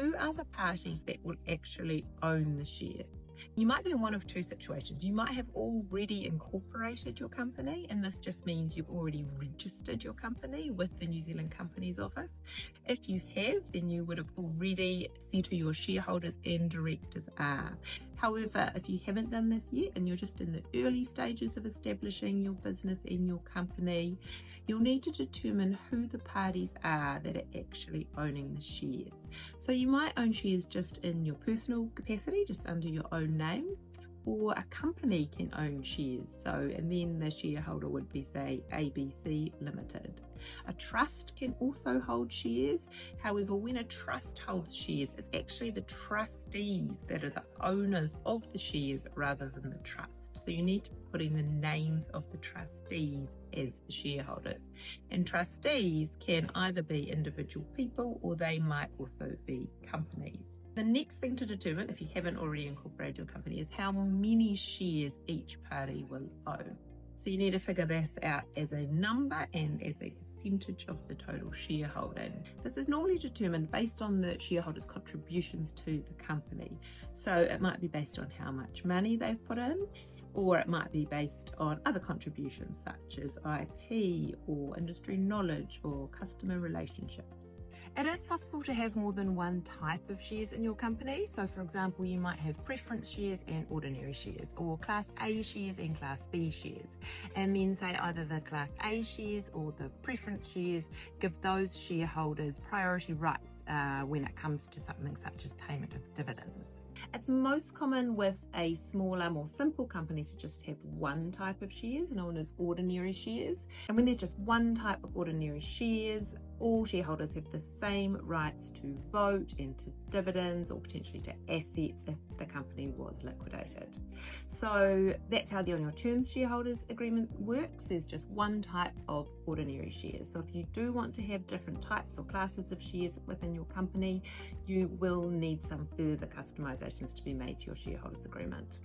who are the parties that will actually own the shares? You might be in one of two situations. You might have already incorporated your company, and this just means you've already registered your company with the New Zealand Companies Office. If you have, then you would have already said who your shareholders and directors are. However, if you haven't done this yet and you're just in the early stages of establishing your business and your company, you'll need to determine who the parties are that are actually owning the shares. So you might own shares just in your personal capacity, just under your own name, or a company can own shares. And then the shareholder would be, say, ABC Limited. A trust can also hold shares. However, when a trust holds shares, it's actually the trustees that are the owners of the shares rather than the trust. So you need to put in the names of the trustees as the shareholders. And trustees can either be individual people or they might also be companies. The next thing to determine, if you haven't already incorporated your company, is how many shares each party will own. So you need to figure this out as a number and as a percentage of the total shareholding. This is normally determined based on the shareholders' contributions to the company. So it might be based on how much money they've put in, or it might be based on other contributions such as IP or industry knowledge or customer relationships. It is possible to have more than one type of shares in your company. So for example, you might have preference shares and ordinary shares, or Class A shares and Class B shares. And then say either the Class A shares or the preference shares give those shareholders priority rights when it comes to something such as payment of dividends. It's most common with a smaller, more simple company to just have one type of shares, known as ordinary shares. And when there's just one type of ordinary shares, all shareholders have the same rights to vote and to dividends or potentially to assets if the company was liquidated. So that's how the on your terms shareholders agreement works. There's just one type of ordinary shares. So if you do want to have different types or classes of shares within your company, you will need some further customizations to be made to your shareholders agreement.